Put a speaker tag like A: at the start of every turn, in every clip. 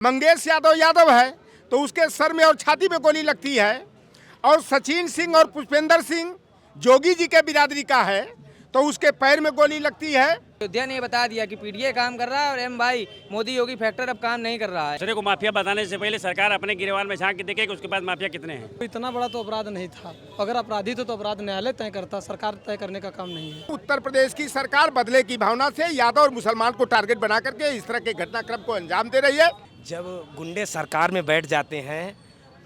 A: मंगेश यादव यादव है तो उसके सर में और छाती में गोली लगती है, और सचिन सिंह और पुष्पेंद्र सिंह जोगी जी के बिरादरी का है तो उसके पैर में गोली लगती है।
B: अयोध्या ने बता दिया कि पीडीए काम कर रहा है और एम भाई मोदी योगी फैक्टर अब काम नहीं कर रहा है।
C: दूसरे को माफिया बताने से पहले सरकार अपने गिरवाल में झांक के देखे कि उसके पास माफिया कितने हैं।
D: इतना बड़ा तो अपराध नहीं था, अगर अपराधी तो अपराध न्यायालय तय करता, सरकार तय करने का काम नहीं है।
A: उत्तर प्रदेश की सरकार बदले की भावना से यादव और मुसलमान को टारगेट बना करके इस तरह के घटनाक्रम को अंजाम दे रही है।
E: जब गुंडे सरकार में बैठ जाते हैं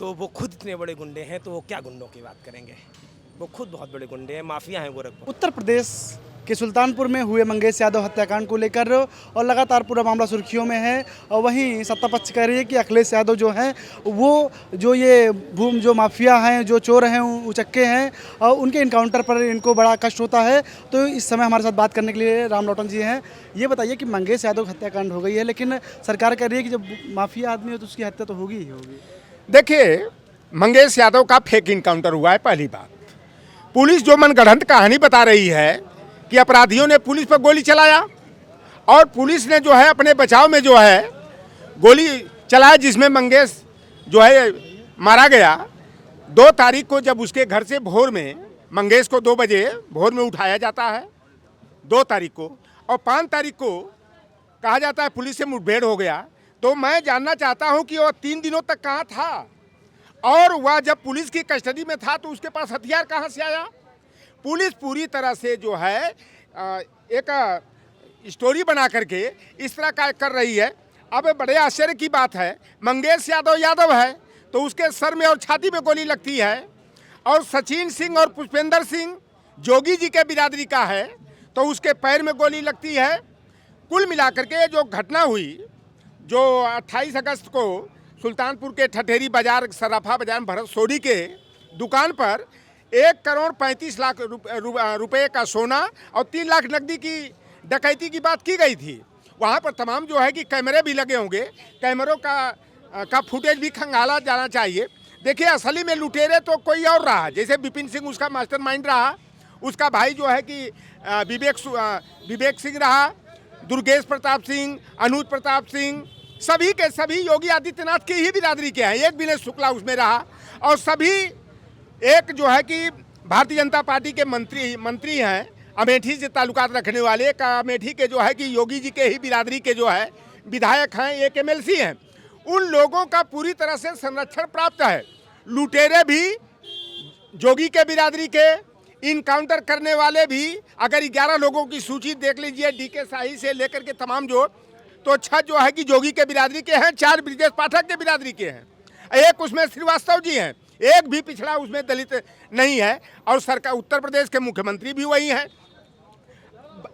E: तो वो खुद इतने बड़े गुंडे हैं तो वो क्या गुंडों की बात करेंगे, वो खुद बहुत बड़े गुंडे हैं, माफिया हैं गोरखपुर।
F: उत्तर प्रदेश के सुल्तानपुर में हुए मंगेश यादव हत्याकांड को लेकर और लगातार पूरा मामला सुर्खियों में है, और वहीं सत्ता पक्ष कह रही है कि अखिलेश यादव जो हैं वो जो माफिया हैं, जो चोर हैं, उचक्के हैं, और उनके इनकाउंटर पर इनको बड़ा कष्ट होता है। तो इस समय हमारे साथ बात करने के लिए राम लौटन जी हैं। ये बताइए कि मंगेश यादव हत्याकांड हो गई है, लेकिन सरकार कह रही है कि जब माफिया आदमी हो तो उसकी हत्या तो होगी ही होगी।
A: देखिए, मंगेश यादव का फेक इनकाउंटर हुआ है। पहली बात, पुलिस जो मनगढ़ंत कहानी बता रही है कि अपराधियों ने पुलिस पर गोली चलाया, और पुलिस ने जो है अपने बचाव में जो है गोली चलाया, जिसमें मंगेश जो है मारा गया। 2 तारीख को जब उसके घर से भोर में मंगेश को 2 बजे भोर में उठाया जाता है, 2 तारीख को, और 5 तारीख को कहा जाता है पुलिस से मुठभेड़ हो गया। तो मैं जानना चाहता हूं कि वो 3 दिनों तक कहाँ था, और वह जब पुलिस की कस्टडी में था तो उसके पास हथियार कहाँ से आया। पुलिस पूरी तरह से जो है एक स्टोरी बना करके इस तरह का कर रही है। अब बड़े आश्चर्य की बात है, मंगेश यादव यादव है तो उसके सर में और छाती में गोली लगती है, और सचिन सिंह और पुष्पेंद्र सिंह जोगी जी के बिरादरी का है तो उसके पैर में गोली लगती है। कुल मिलाकर के जो घटना हुई, जो 28 अगस्त को सुल्तानपुर के ठठेरी बाजार, सराफा बाजार में भरत सोडी के दुकान पर 1,35,00,000 रुपए का सोना और 3 लाख नकदी की डकैती की बात की गई थी। वहाँ पर तमाम जो है कि कैमरे भी लगे होंगे, कैमरों का फुटेज भी खंगाला जाना चाहिए। देखिए, असली में लुटेरे तो कोई और रहा, जैसे विपिन सिंह उसका मास्टरमाइंड रहा, उसका भाई जो है कि विवेक सिंह रहा, दुर्गेश प्रताप सिंह, अनुज प्रताप सिंह, सभी के सभी योगी आदित्यनाथ की ही बिरादरी के हैं। एक विनय शुक्ला उसमें रहा, और सभी एक जो है कि भारतीय जनता पार्टी के मंत्री हैं, अमेठी से ताल्लुकात रखने वाले, अमेठी के जो है कि योगी जी के ही बिरादरी के जो है विधायक हैं, एक MLC हैं। उन लोगों का पूरी तरह से संरक्षण प्राप्त है। लुटेरे भी जोगी के बिरादरी के, इनकाउंटर करने वाले भी, अगर 11 लोगों की सूची देख लीजिए, DK शाही से लेकर के तमाम तो 6 जो है कि जोगी के बिरादरी के हैं, 4 ब्रिजेश पाठक के बिरादरी के हैं, एक उसमें श्रीवास्तव जी हैं, एक भी पिछड़ा उसमें दलित नहीं है, और सरकार उत्तर प्रदेश के मुख्यमंत्री भी वही हैं।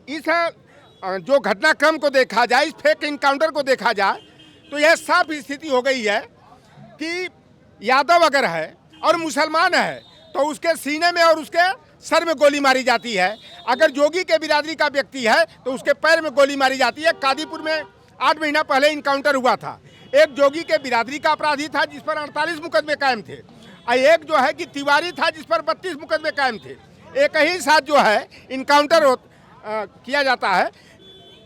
A: इस जो घटनाक्रम को देखा जाए, इस फेक इनकाउंटर को देखा जाए, तो यह साफ स्थिति हो गई है कि यादव अगर है और मुसलमान है तो उसके सीने में और उसके सर में गोली मारी जाती है। अगर जोगी के बिरादरी का व्यक्ति है तो उसके पैर में गोली मारी जाती है। कादीपुर में 8 महीना पहले इनकाउंटर हुआ था, एक जोगी के बिरादरी का अपराधी था जिस पर 48 मुकदमे कायम थे, और एक जो है कि तिवारी था जिस पर 32 मुकदमे कायम थे। एक ही साथ जो है इनकाउंटर किया जाता है।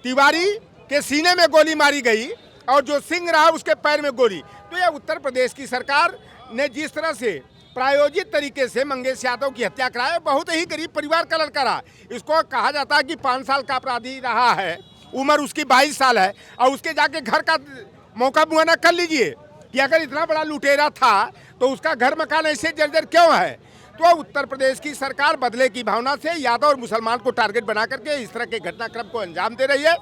A: तिवारी के सीने में गोली मारी गई और जो सिंह रहा उसके पैर में गोली। तो यह उत्तर प्रदेश की सरकार ने जिस तरह से प्रायोजित तरीके से मंगेश यादव की हत्या कराया, बहुत ही गरीब परिवार का लड़का रहा। इसको कहा जाता है कि 5 साल का अपराधी रहा है, उम्र उसकी 22 साल है, और उसके जाके घर का मौका मुआयना कर लीजिए कि अगर इतना बड़ा लुटेरा था तो उसका घर मकान ऐसे जर्जर क्यों है। तो उत्तर प्रदेश की सरकार बदले की भावना से यादव और मुसलमान को टारगेट बना करके इस तरह के घटनाक्रम को अंजाम दे रही है,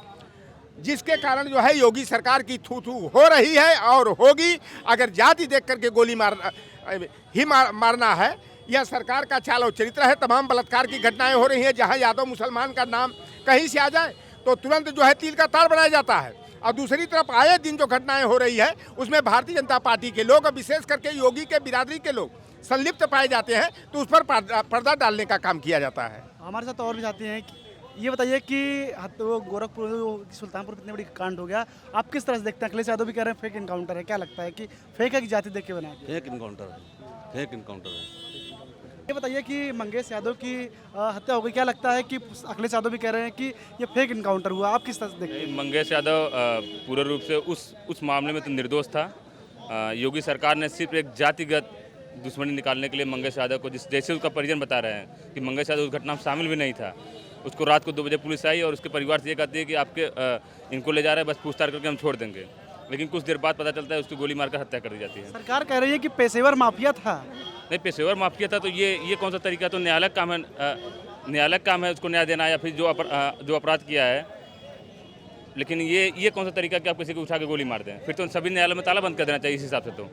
A: जिसके कारण जो है योगी सरकार की थू हो रही है और होगी। अगर जाति देख करके गोली मारना है, यह सरकार का चाल और चरित्र है। तमाम बलात्कार की घटनाएं हो रही हैं, जहां यादव मुसलमान का नाम कहीं से आ जाए तो तुरंत जो है तिल का तार बनाया जाता है, और दूसरी तरफ आए दिन जो घटनाएं हो रही है उसमें भारतीय जनता पार्टी के लोग और विशेष करके योगी के बिरादरी के लोग संलिप्त पाए जाते हैं, तो उस पर पर्दा डालने का काम किया जाता है।
F: हमारे साथ और भी जाते हैं, ये बताइए कि वो गोरखपुर सुल्तानपुर कितनी बड़ी कांड हो गया, आप किस तरह से देखते हैं? अखिलेश यादव भी कह रहे हैं फेक इनकाउंटर है, क्या लगता है कि फेक है कि जाति देख के बनाया?
G: फेक इनकाउंटर है, फेक इनकाउंटर है।
F: ये बताइए कि मंगेश यादव की हत्या हो गई, क्या लगता है कि अखिलेश यादव भी कह रहे हैं कि ये फेक इनकाउंटर हुआ, आप किस तरह से देखते हैं?
G: मंगेश यादव पूर्ण रूप से उस मामले में तो निर्दोष था। योगी सरकार ने सिर्फ एक जातिगत दुश्मनी निकालने के लिए मंगेश यादव को, जैसे उसका परिजन बता रहे हैं कि मंगेश यादव उस घटना में शामिल भी नहीं था, उसको रात को 2 बजे पुलिस आई और उसके परिवार से ये कहती है कि आपके इनको ले जा रहे हैं, बस पूछताछ करके हम छोड़ देंगे। लेकिन कुछ देर बाद पता चलता है उसकी गोली मारकर हत्या कर दी जाती है।
F: सरकार कह रही है कि पेशेवर माफिया था।
G: नहीं, पेशेवर माफिया था तो ये कौन सा तरीका? तो न्यायालय काम है, न्यायालय काम है उसको न्याय देना या फिर जो अपराध किया है। लेकिन ये कौन सा तरीका कि आप किसी को उठा के गोली मार दें? फिर तो सभी न्यायालय में ताला बंद कर देना चाहिए इस हिसाब से। तो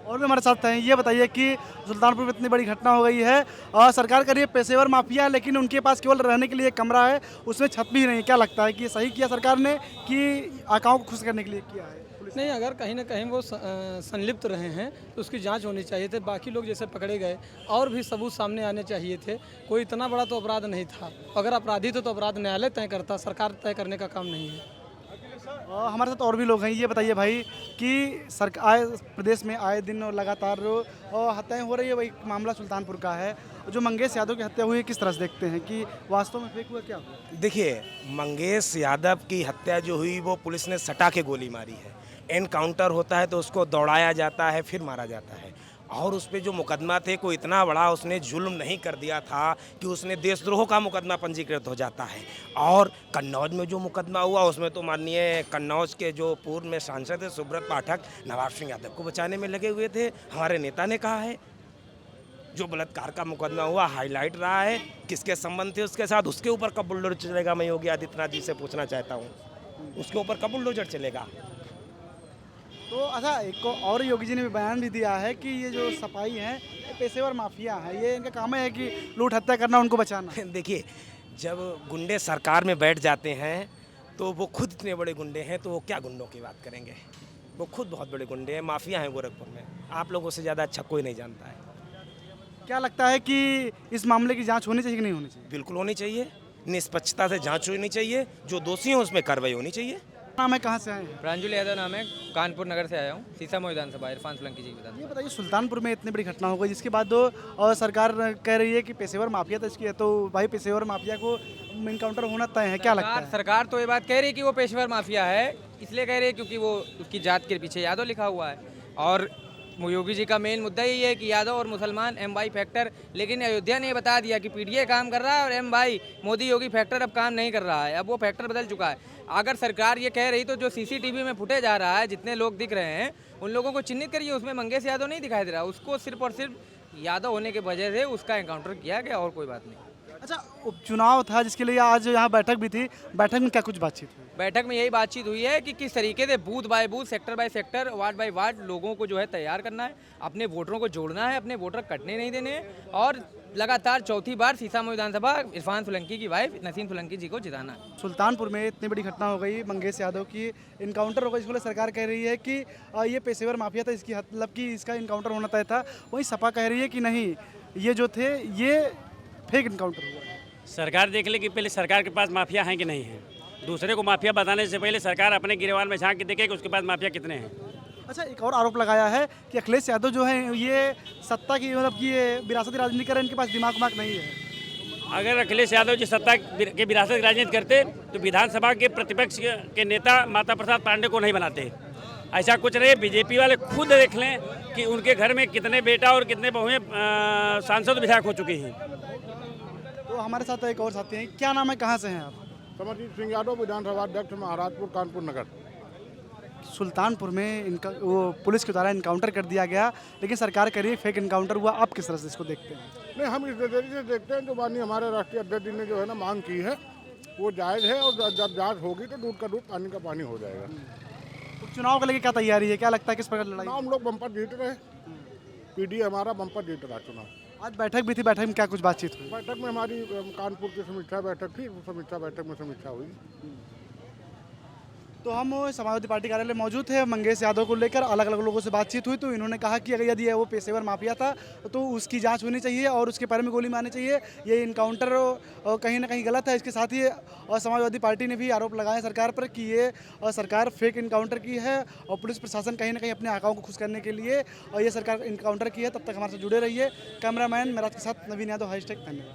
F: और भी हमारे साथ हैं, ये बताइए कि सुल्तानपुर में इतनी बड़ी घटना हो गई है और सरकार कह रही है पेशेवर माफिया है, लेकिन उनके पास केवल रहने के लिए एक कमरा है, उसमें छत भी नहीं है। क्या लगता है कि सही किया सरकार ने कि आकाओं को खुश करने के लिए किया है?
D: नहीं, अगर कहीं ना कहीं वो संलिप्त रहे हैं तो उसकी जांच होनी चाहिए थे। बाकी लोग जैसे पकड़े गए और भी सबूत सामने आने चाहिए थे। कोई इतना बड़ा तो अपराध नहीं था। अगर अपराधी तो अपराध न्यायालय तय करता, सरकार तय करने का काम नहीं है।
F: हमारे साथ और भी लोग हैं, ये बताइए भाई कि सरकार प्रदेश में आए दिन और लगातार हत्याएं हो रही है, वही मामला सुल्तानपुर का है। जो मंगेश यादव की हत्या हुई है, किस तरह से देखते हैं कि वास्तव में फेक हुआ क्या हुआ?
E: देखिए, मंगेश यादव की हत्या जो हुई वो पुलिस ने सटा के गोली मारी है। एनकाउंटर होता है तो उसको दौड़ाया जाता है, फिर मारा जाता है। और उस पर जो मुकदमा थे, कोई इतना बड़ा उसने जुल्म नहीं कर दिया था कि उसने देशद्रोह का मुकदमा पंजीकृत हो जाता है। और कन्नौज में जो मुकदमा हुआ उसमें तो माननीय कन्नौज के जो पूर्व में सांसद है सुब्रत पाठक, नवाब सिंह यादव को बचाने में लगे हुए थे। हमारे नेता ने कहा है जो बलात्कार का मुकदमा हुआ हाईलाइट रहा है, किसके संबंध थे उसके साथ, उसके ऊपर कब बुलडोजर चलेगा? मैं योगी आदित्यनाथ जी से पूछना चाहता हूँ, उसके ऊपर कब बुलडोजर चलेगा?
F: तो अच्छा, एक और योगी जी ने भी बयान भी दिया है कि ये जो सफाई है ये पेशेवर माफिया है, ये इनका काम है कि लूट हत्या करना, उनको बचाना।
E: देखिए, जब गुंडे सरकार में बैठ जाते हैं तो वो खुद इतने बड़े गुंडे हैं तो वो क्या गुंडों की बात करेंगे? वो खुद बहुत बड़े गुंडे हैं, माफिया हैं गोरखपुर में। आप लोगों से ज़्यादा अच्छा कोई नहीं जानता है।
F: क्या लगता है कि इस मामले की जांच होनी चाहिए कि नहीं होनी चाहिए?
E: बिल्कुल होनी चाहिए, निष्पक्षता से जांच होनी चाहिए, जो दोषी हैं उसमें कार्रवाई होनी चाहिए।
F: नाम है, कहाँ से आए हैं?
B: प्रांजुल यादव नाम है, कानपुर नगर से आया हूँ, सीसामऊ विधानसभा, इरफान सोलंकी जी की विधानसभा।
F: ये बताइए, सुल्तानपुर में इतनी बड़ी घटना हो गई जिसके बाद और सरकार कह रही है कि पेशेवर माफिया था इसकी, तो भाई पेशेवर माफिया को इनकाउंटर होना तय है, क्या लगता है?
B: सरकार तो ये बात कह रही है कि वो पेशेवर माफिया है, इसलिए कह रही है क्योंकि वो उसकी जात के पीछे यादव लिखा हुआ है। और योगी जी का मेन मुद्दा यही है कि यादव और मुसलमान एम वाई फैक्टर, लेकिन अयोध्या ने बता दिया कि पीडीए काम कर रहा है और M Y Modi Yogi factor अब काम नहीं कर रहा है, अब वो फैक्टर बदल चुका है। अगर सरकार ये कह रही तो जो सीसीटीवी में फुटेज आ रहा है, जितने लोग दिख रहे हैं उन लोगों को चिन्हित करिए, उसमें मंगेश यादव नहीं दिखाई दे रहा, उसको सिर्फ और सिर्फ यादव होने की वजह से उसका एनकाउंटर किया गया और कोई बात नहीं।
F: अच्छा, उपचुनाव था जिसके लिए आज यहाँ बैठक भी थी, बैठक में क्या कुछ बातचीत हुई?
B: बैठक में यही बातचीत हुई है कि किस तरीके से booth by booth, sector by sector, ward by ward लोगों को जो है तैयार करना है, अपने वोटरों को जोड़ना है, अपने वोटर कटने नहीं देने हैं और लगातार चौथी बार सीसामऊ विधानसभा इरफान सोलंकी की वाइफ नसीम सोलंकी जी को जिताना है।
F: सुल्तानपुर में इतनी बड़ी घटना हो गई, मंगेश यादव की इनकाउंटर हो गई, इसको सरकार कह रही है कि ये पेशेवर माफिया था, इसकी मतलब कि इसका इनकाउंटर होना तय था। वहीं सपा कह रही है कि नहीं, ये जो थे ये फेक इनकाउंटर हुआ है।
C: सरकार देख ले कि पहले सरकार के पास माफिया हैं कि नहीं है। दूसरे को माफिया बताने से पहले सरकार अपने गिरवाल में झांक के देखे कि उसके पास माफिया कितने हैं।
F: अच्छा, एक और आरोप लगाया है कि अखिलेश यादव जो है ये सत्ता की मतलब कि ये विरासती राजनीति कर रहे हैं, इनके पास दिमाग नहीं है।
C: अगर अखिलेश यादव जी सत्ता के विरासत की राजनीति करते तो विधानसभा के प्रतिपक्ष के नेता माता प्रसाद पांडे को नहीं बनाते। ऐसा कुछ नहीं, बीजेपी वाले खुद देख लें कि उनके घर में कितने बेटा और कितने बहुएं सांसद विधायक हो चुके हैं।
F: तो हमारे साथ एक और साथी हैं, क्या नाम है, कहाँ से हैं आप?
H: समरजीत सिंह यादव, विधानसभा अध्यक्ष, महाराजपुर, कानपुर नगर।
F: सुल्तानपुर में इनका वो पुलिस के द्वारा इनकाउंटर कर दिया गया, लेकिन सरकार कह रही है फेक इनकाउंटर हुआ, आप किस तरह से इसको देखते हैं?
H: नहीं, हम इस नजरिए से देखते हैं जो माननीय हमारे राष्ट्रीय अध्यक्ष जी ने जो है ना मांग की है वो जायज़ है, और जब जांच होगी तो दूध का दूध पानी का पानी हो जाएगा।
F: चुनाव को लेकर क्या तैयारी है, क्या लगता है किस प्रकार लड़ाई?
H: हम लोग बम्पर जीत रहे, पीडीए हमारा बम्पर जीत रहा चुनाव।
F: आज बैठक भी थी, बैठक में क्या कुछ बातचीत हुई?
H: बैठक में हमारी कानपुर की समीक्षा बैठक थी, समीक्षा बैठक में समीक्षा हुई।
F: तो हम समाजवादी पार्टी कार्यालय मौजूद थे, मंगेश यादव को लेकर अलग अलग लोगों से बातचीत हुई, तो इन्होंने कहा कि अगर यदि वो पेशेवर माफिया था तो उसकी जांच होनी चाहिए और उसके पैर में गोली मारनी चाहिए। ये इनकाउंटर कहीं ना कहीं गलत है। इसके साथ ही समाजवादी पार्टी ने भी आरोप लगाया सरकार पर कि ये सरकार फेक इनकाउंटर की है और पुलिस प्रशासन कहीं ना कहीं अपने आकाओं को खुश करने के लिए ये सरकार इनकाउंटर की है। तब तक हमारे साथ जुड़े रहिए। कैमरामैन मेराज के साथ नवीन यादव, #। धन्यवाद।